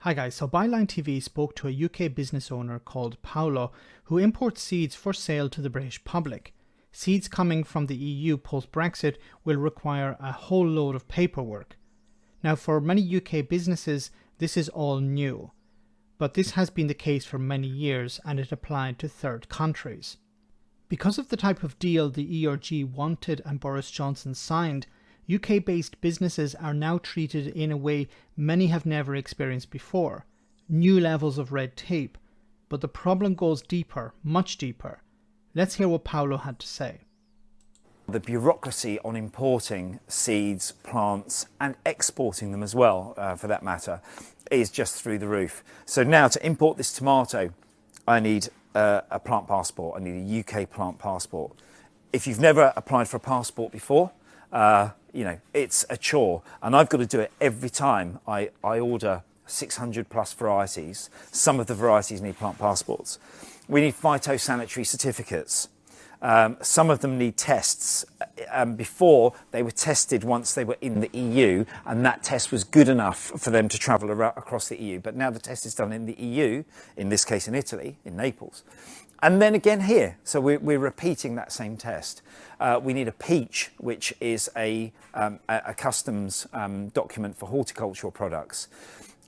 Hi guys, so Byline TV spoke to a UK business owner called Paolo who imports seeds for sale to the British public. Seeds coming from the EU post-Brexit will require a whole load of paperwork. Now for many UK businesses this is all new, but this has been the case for many years and it applied to third countries. Because of the type of deal the ERG wanted and Boris Johnson signed, UK-based businesses are now treated in a way many have never experienced before. New levels of red tape. But the problem goes deeper, much deeper. Let's hear what Paolo had to say. The bureaucracy on importing seeds, plants and exporting them as well, for that matter, is just through the roof. So now to import this tomato, I need a plant passport. I need a UK plant passport. If you've never applied for a passport before, it's a chore, and I've got to do it every time I order 600 plus varieties. Some of the varieties need plant passports. We need phytosanitary certificates. Some of them need tests. Before they were tested once they were in the EU, and that test was good enough for them to travel across the EU. But now the test is done in the EU, in this case in Italy, in Naples. And then again here, so we're repeating that same test. We need a peach, which is a customs document for horticultural products.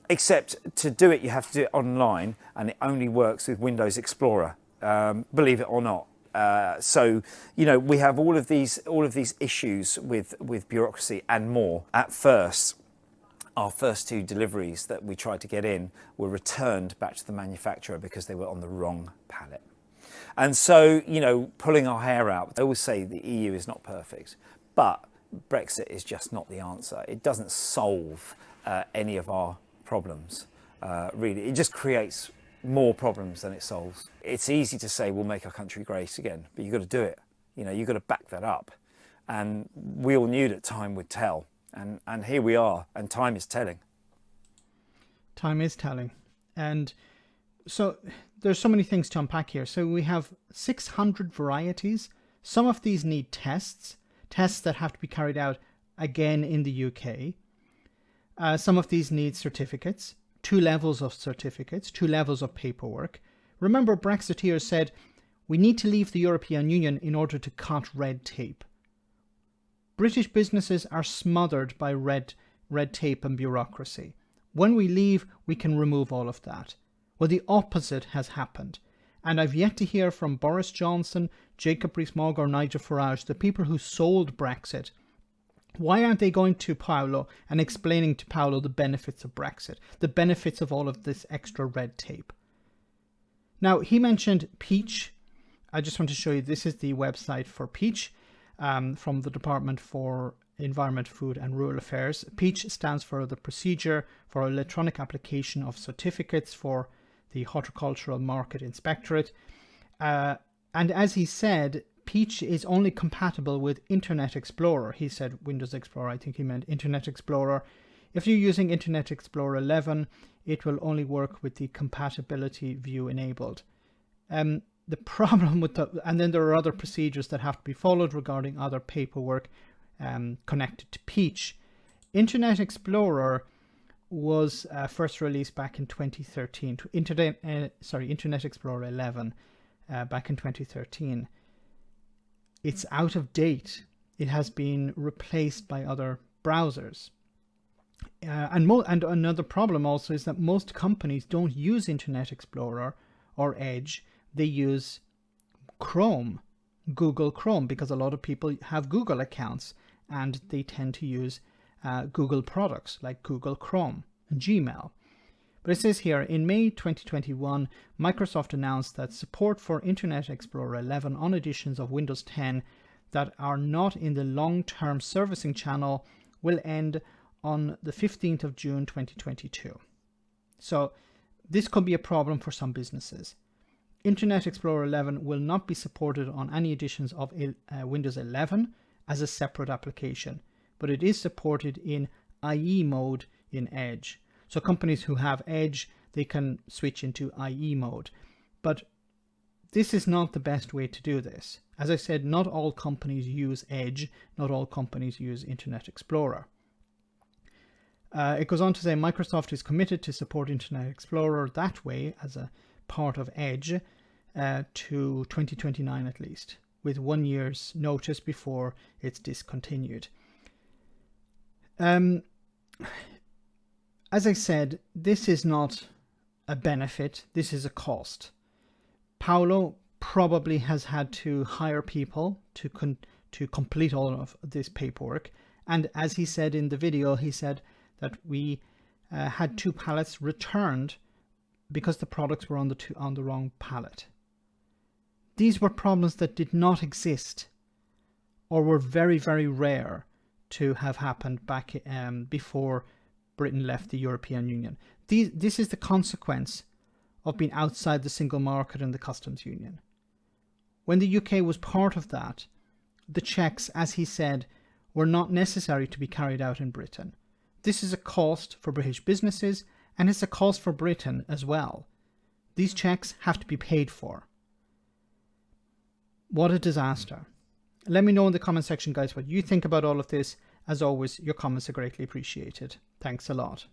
Except to do it, you have to do it online, and it only works with Windows Explorer, believe it or not. So we have all of these issues with bureaucracy and more. At first, our first two deliveries that we tried to get in were returned back to the manufacturer because they were on the wrong pallet. And so, pulling our hair out, I always say the EU is not perfect, but Brexit is just not the answer. It doesn't solve any of our problems, really. It just creates more problems than it solves. It's easy to say we'll make our country great again, but you've got to do it. You've got to back that up. And we all knew that time would tell. And here we are, and time is telling. Time is telling. And so there's so many things to unpack here. So we have 600 varieties. Some of these need tests that have to be carried out again in the UK. Some of these need certificates, 2 levels of certificates, 2 levels of paperwork. Remember, Brexiteers said, we need to leave the European Union in order to cut red tape. British businesses are smothered by red tape and bureaucracy. When we leave, we can remove all of that. Well, the opposite has happened. And I've yet to hear from Boris Johnson, Jacob Rees-Mogg or Nigel Farage, the people who sold Brexit. Why aren't they going to Paolo and explaining to Paolo the benefits of Brexit, the benefits of all of this extra red tape? Now, he mentioned peach. I just want to show you, this is the website for peach from the Department for Environment, Food and Rural Affairs. Peach stands for the procedure for electronic application of certificates for the Horticultural Market Inspectorate. And as he said, Peach is only compatible with Internet Explorer. He said Windows Explorer, I think he meant Internet Explorer. If you're using Internet Explorer 11, it will only work with the compatibility view enabled. The problem with and then there are other procedures that have to be followed regarding other paperwork connected to Peach. Internet Explorer was first released back in 2013. Internet Explorer 11 back in 2013. It's out of date. It has been replaced by other browsers. And another problem also is that most companies don't use Internet Explorer or Edge. They use Chrome, Google Chrome, because a lot of people have Google accounts and they tend to use Google products like Google Chrome and Gmail. But it says here, in May 2021, Microsoft announced that support for Internet Explorer 11 on editions of Windows 10 that are not in the long-term servicing channel will end on the 15th of June 2022. So this could be a problem for some businesses. Internet Explorer 11 will not be supported on any editions of Windows 11 as a separate application, but it is supported in IE mode in Edge. So companies who have Edge, they can switch into IE mode. But this is not the best way to do this. As I said, not all companies use Edge, not all companies use Internet Explorer. It goes on to say Microsoft is committed to support Internet Explorer that way as a part of Edge to 2029 at least, with 1 year's notice before it's discontinued. As I said, this is not a benefit, this is a cost. Paolo probably has had to hire people to complete all of this paperwork, and as he said in the video, he said that we had 2 pallets returned because the products were on the wrong pallet. These were problems that did not exist or were very, very rare to have happened back before Britain left the European Union. This is the consequence of being outside the single market and the customs union. When the UK was part of that, the checks, as he said, were not necessary to be carried out in Britain. This is a cost for British businesses, and it's a cost for Britain as well. These checks have to be paid for. What a disaster. Let me know in the comment section, guys, what you think about all of this. As always, your comments are greatly appreciated. Thanks a lot.